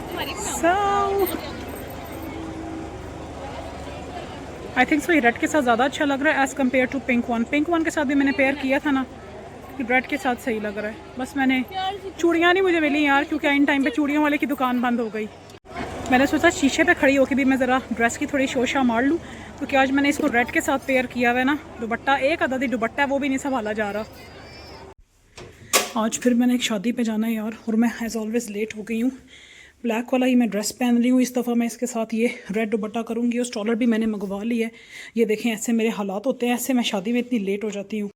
So I think so ये red के साथ ज़्यादा अच्छा लग रहा है as compare to pink one. Pink one के साथ भी मैंने पेयर किया था ना, रेड के साथ सही लग रहा है। बस मैंने चूड़ियाँ नहीं मुझे मिली यार, क्योंकि इन टाइम पे चूड़ियों वाले की दुकान बंद हो गई। मैंने सोचा शीशे पे खड़ी होकर भी मैं ज़रा ड्रेस की थोड़ी शोशा मार लूँ, क्योंकि आज मैंने इसको रेड के साथ पेयर किया हुआ है ना। दुपट्टा एक आधा दुपट्टा है वो भी नहीं संभाला जा रहा। आज फिर मैंने एक शादी पे जाना है यार, और मैं एज ऑलवेज लेट हो गई हूँ। ब्लैक वाला ही मैं ड्रेस पहन रही हूँ इस दफ़ा। मैं इसके साथ ये रेड दुपट्टा करूँगी, और स्टॉलर भी मैंने मंगवा लिया है। ये देखें ऐसे मेरे हालात होते हैं, ऐसे मैं शादी में इतनी लेट हो जाती हूँ।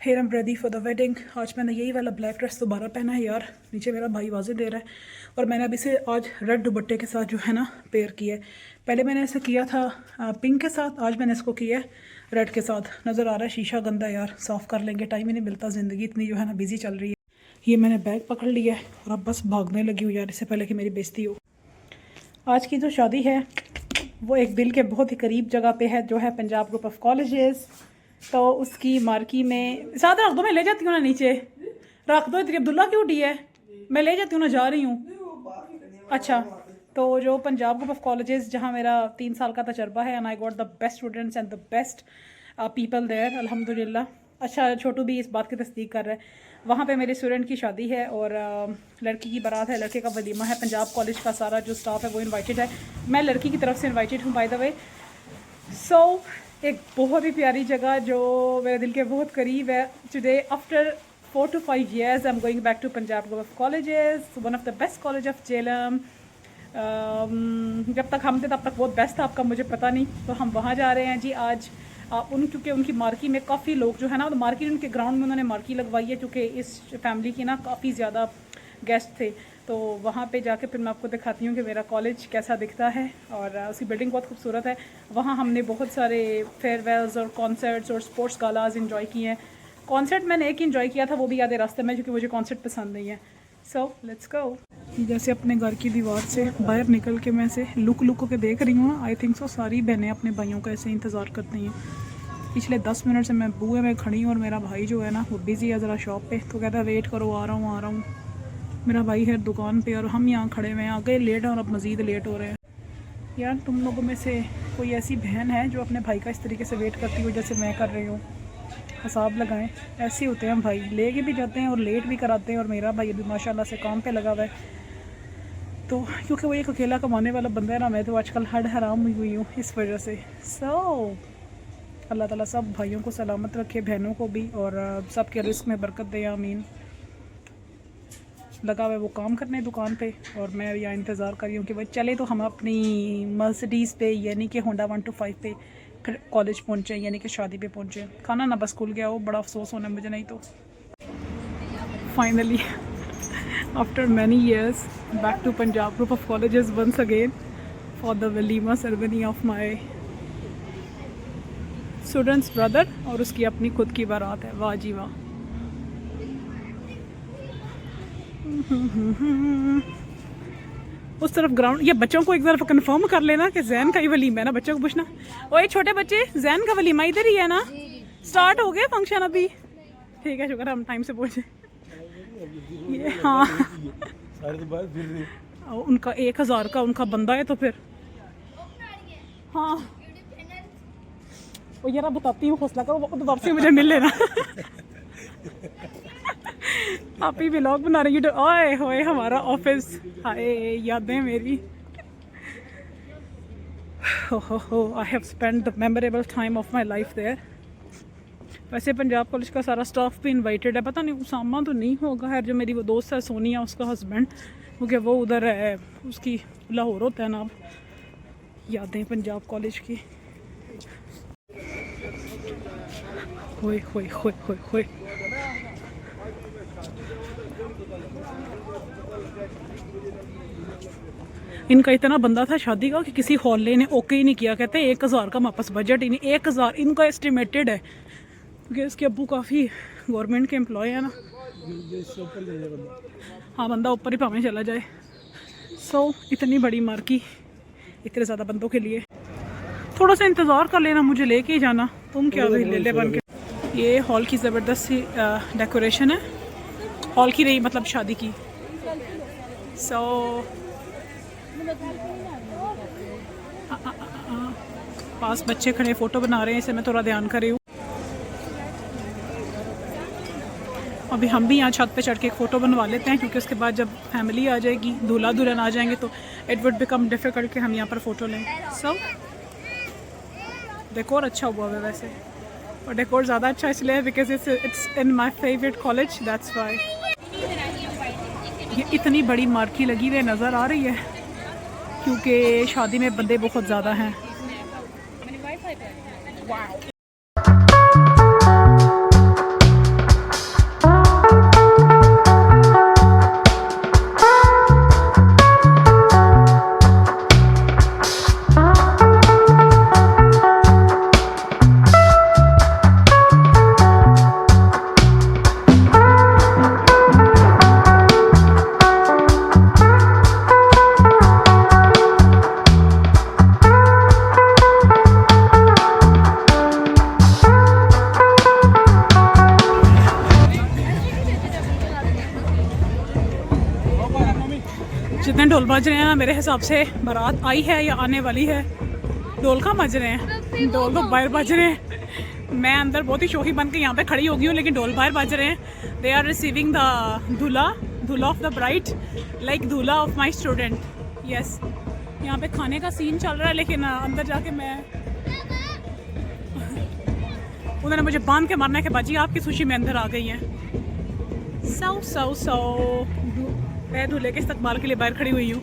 Here am ready for the wedding. आज मैंने यही वाला ब्लैक ड्रेस दोबारा पहना है यार। नीचे मेरा भाई वाजे दे रहा है, और मैंने अब इसे आज रेड दुपट्टे के साथ जो है ना पेयर किया है। पहले मैंने ऐसे किया था पिंक के साथ, आज मैंने इसको किया है रेड के साथ। नज़र आ रहा है शीशा गंदा यार, साफ़ कर लेंगे, टाइम ही नहीं मिलता, ज़िंदगी इतनी जो है ना बिजी चल रही है। ये मैंने बैग पकड़ लिया है और अब बस भागने लगी हूँ यार, इससे पहले कि मेरी बेइज्जती हो। आज की जो शादी है वो एक दिल के बहुत ही करीब जगह पे है, जो है पंजाब ग्रुप ऑफ कॉलेजेस। तो उसकी मार्की में साथ रख दो, मैं ले जाती हूँ ना, नीचे रख दो। इतनी अब्दुल्ला क्यों उठी है, मैं ले जाती हूँ ना, जा रही हूँ। अच्छा, तो जो पंजाब ग्रुप ऑफ कॉलेजेस, जहाँ मेरा 3 साल का तजर्बा है, and I got the best students and the best people there अल्हम्दुलिल्लाह। अच्छा, छोटू भी इस बात की तस्दीक कर रहा है। वहाँ पे मेरे स्टूडेंट की शादी है और लड़की की बारात है, लड़के का वलीमा है। पंजाब कॉलेज का सारा जो स्टाफ है वो इनवाइटेड है, मैं लड़की की तरफ से इनवाइटेड हूँ बाय द वे। सो एक बहुत ही प्यारी जगह जो मेरे दिल के बहुत करीब है। Today after 4 to 5 years I am going back to Punjab group of colleges, one of the best college of Jhelum. जब तक हम थे तब तक बहुत बेस्ट था, आपका मुझे पता नहीं। तो हम वहाँ जा रहे हैं जी आज। क्योंकि उनकी मार्की में काफ़ी लोग जो है ना, तो मार्की उनके ग्राउंड में उन्होंने मार्की लगवाई है, क्योंकि इस फैमिली की ना काफ़ी ज़्यादा गेस्ट थे। तो वहाँ पे जाके फिर मैं आपको दिखाती हूँ कि मेरा कॉलेज कैसा दिखता है, और उसकी बिल्डिंग बहुत खूबसूरत है। वहाँ हमने बहुत सारे फेयरवेल्स और कॉन्सर्ट्स और स्पोर्ट्स गालाज इन्जॉय किए हैं। कॉन्सर्ट मैंने एक इन्जॉय किया था, वो भी याद है रास्ते में, क्योंकि मुझे कॉन्सर्ट पसंद नहीं है। So let's go. जैसे अपने घर की दीवार से बाहर निकल के मैं ऐसे लुक के देख रही हूँ। आई थिंक सो सारी बहनें अपने भाइयों का ऐसे इंतज़ार करती हैं। पिछले 10 मिनट से मैं बूहे में खड़ी हूँ, और मेरा भाई जो है ना वो बिज़ी है ज़रा शॉप पे, तो कहता है वेट करो, आ रहा हूँ। मेरा भाई है दुकान पे और हम यहाँ खड़े हुए हैं, आगे लेट हैं और अब मज़ीद लेट हो रहे हैं। यार तुम लोगों में से कोई ऐसी बहन है जो अपने भाई का इस तरीके से वेट करती हो जैसे मैं कर रही हूँ? हिसाब लगाएं, ऐसे होते हैं भाई, ले के भी जाते हैं और लेट भी कराते हैं। और मेरा भाई अभी माशाल्लाह से काम पे लगा हुआ है, तो क्योंकि वो एक अकेला कमाने वाला बंदा है ना, मैं तो आजकल हड हराम हुई हूँ इस वजह से। सो अल्लाह ताला सब भाइयों को सलामत रखे, बहनों को भी, और सब के रिस्क में बरकत दे, आमीन। लगा हुआ है वो काम करने दुकान पे, और मैं यहाँ इंतज़ार कर रही हूँ कि भाई चले तो हम अपनी मर्सिडीज़ पे यानी कि होंडा 125 पे फिर कॉलेज पहुँचे, यानी कि शादी पे पहुँचे। खाना ना बस खुल गया हो, बड़ा अफसोस होना मुझे। नहीं तो finally after many years back to Punjab group of colleges once again for the walima ceremony of my students brother, और उसकी अपनी खुद की बारात है। वाह जी वाह। उस तरफ ग्राउंड। ये बच्चों को एक तरफ कंफर्म कर लेना कि जैन का ही वलीमा है ना, बच्चों को पूछना, ओए छोटे बच्चे जैन का वलीमा इधर ही है ना, स्टार्ट हो गया फंक्शन अभी? ठीक है, शुक्र हम टाइम से पहुंचे। ये हाँ उनका 1000 का उनका बंदा है, तो फिर हाँ वो यार बताती हूँ, हौसला करो, वो तो वापसी मुझे मिल लेना। आप ही व्लॉग बना रही हो, ओए होए हमारा ऑफिस, हाय यादें मेरी। हो I have spend the memorable time of my life there. वैसे पंजाब कॉलेज का सारा स्टाफ भी इनवाइटेड है। पता नहीं उसामा तो नहीं होगा, है जो मेरी वो दोस्त है सोनिया, उसका हस्बैंड, क्योंकि वो उधर है, उसकी लाहौर होता है ना। अब यादें पंजाब कॉलेज की। होए होए होए होए होए। इनका इतना बंदा था शादी का कि किसी हॉले ने ओके ही नहीं किया। कहते हैं 1000 का वापस बजट ही नहीं, 1000 इनका एस्टिमेटेड है, क्योंकि इसके अब्बू काफ़ी गवर्नमेंट के एम्प्लॉय है ना। हाँ बंदा ऊपर ही भावें चला जाए। सो इतनी बड़ी मार्की इतने ज़्यादा बंदों के लिए, थोड़ा सा इंतज़ार कर लेना, मुझे लेके ही जाना। तुम क्या ले ले बन के। ये हॉल की ज़बरदस्त सी डेकोरेशन है, हॉल की रही मतलब शादी की। सो पास बच्चे खड़े फ़ोटो बना रहे हैं, इसे मैं थोड़ा ध्यान कर रही हूँ। अभी हम भी यहाँ छत पे चढ़ के एक फ़ोटो बनवा लेते हैं, क्योंकि उसके बाद जब फैमिली आ जाएगी, दूल्हा दुल्हन आ जाएंगे, तो इट वुड बिकम डिफ़िकल्ट कि हम यहाँ पर फ़ोटो लें। सो डेकोर अच्छा हुआ है वैसे, और डेकोर ज़्यादा अच्छा इसलिए है because it's in my favourite college, that's why. ये इतनी बड़ी मार्की लगी हुई नज़र आ रही है क्योंकि शादी में बंदे बहुत ज़्यादा हैं। जितने ढोल बज रहे हैं ना, मेरे हिसाब से बारात आई है या आने वाली है। ढोल कहाँ बज रहे हैं? ढोल तो बाहर बज रहे हैं। मैं अंदर बहुत ही शोखी बन के यहाँ पे खड़ी हो गई हूँ, लेकिन ढोल बाहर बज रहे हैं। दे आर रिसीविंग द दूल्हा ऑफ द ब्राइड, लाइक दूल्हा ऑफ माई स्टूडेंट। यस, यहाँ पे खाने का सीन चल रहा है, लेकिन अंदर जाके मैं उन्होंने मुझे बांध के मारना है कि बाजी आपकी सुशी में अंदर आ गई हैं। सो मैं दूल्हे के इस्तकबाल के लिए बाहर खड़ी हुई हूँ।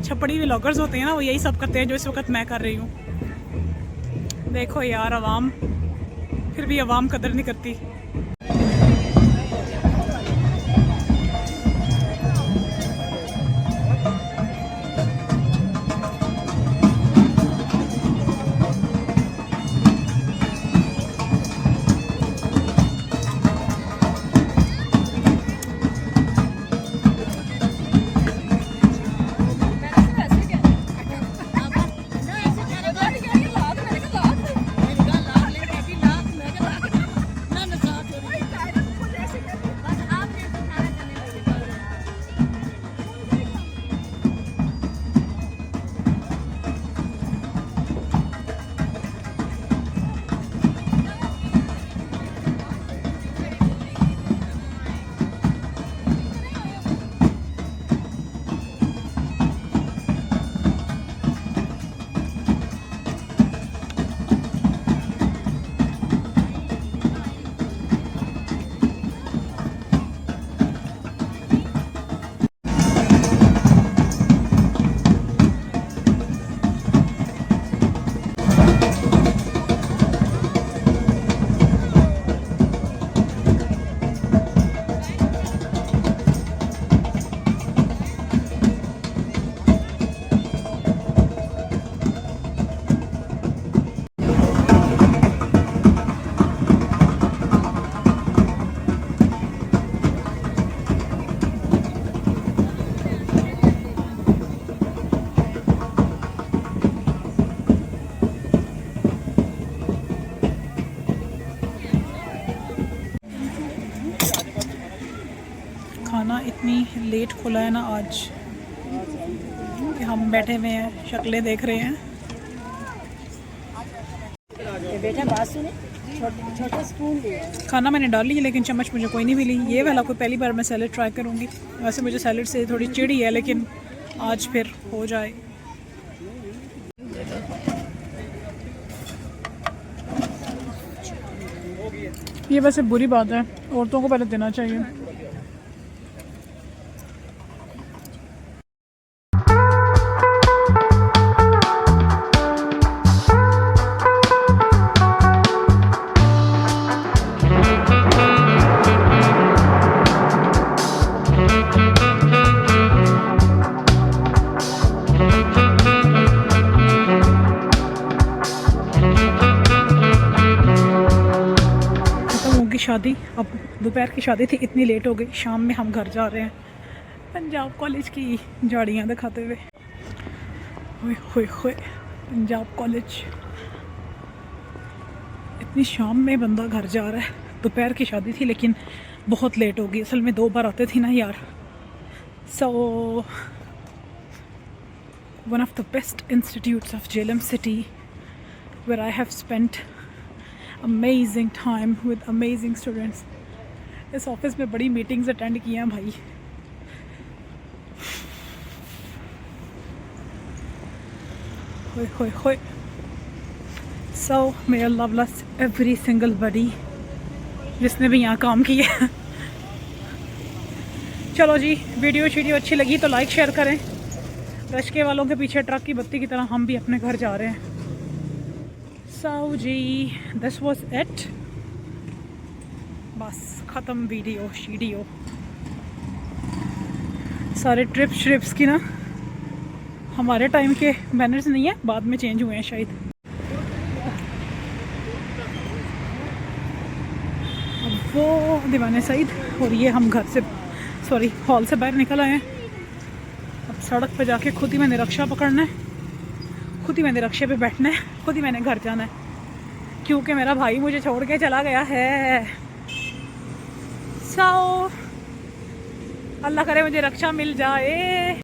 छपड़ी व्लॉगर्स होते हैं ना, वो यही सब करते हैं जो इस वक्त मैं कर रही हूँ। देखो यार, अवाम फिर भी अवाम कदर नहीं करती। खाना इतनी लेट खुला है ना आज कि हम बैठे हुए हैं, शक्लें देख रहे हैं। बेटा बात सुने, छोटा स्पून दे। खाना मैंने डाल ली, लेकिन चम्मच मुझे कोई नहीं मिली। ये वाला कोई पहली बार मैं सैलेड ट्राई करूँगी। वैसे मुझे सैलेड से थोड़ी चिड़ी है, लेकिन आज फिर हो जाए। ये वैसे बुरी बात है, औरतों को पहले देना चाहिए। शादी अब दोपहर की शादी थी, इतनी लेट हो गई। शाम में हम घर जा रहे हैं पंजाब कॉलेज की झाड़ियाँ दिखाते हुए। हुए पंजाब कॉलेज, इतनी शाम में बंदा घर जा रहा है। दोपहर की शादी थी लेकिन बहुत लेट हो गई। असल में 2 बार आते थी ना यार, So, one of the best institutes of Jhelum city, where I have spent amazing time with amazing students. इस ऑफिस में बड़ी मीटिंग्स अटेंड की हैं भाई. होए होए होए. So, may Allah bless every single body जिसने भी यहाँ काम किया. चलो जी, वीडियो अच्छी लगी तो लाइक शेयर करें. रश्के वालों के पीछे ट्रक की बत्ती की तरह हम भी अपने घर जा रहे हैं. So ji, this was it. बस ख़त्म वीडियो शीडियो. सारे ट्रिप्स की ना हमारे टाइम के बैनर्स नहीं है, बाद में चेंज हुए हैं शायद. अब वो दीवाने सईद और ये हम घर से हॉल से बाहर निकल आए हैं. अब सड़क पे जाके खुद ही मैंने रिक्शा पकड़ना है, खुद ही मैंने रिक्शे पे बैठना है, खुद ही मैंने घर जाना है, क्योंकि मेरा भाई मुझे छोड़ के चला गया है. सो अल्लाह करे मुझे रिक्शा मिल जाए.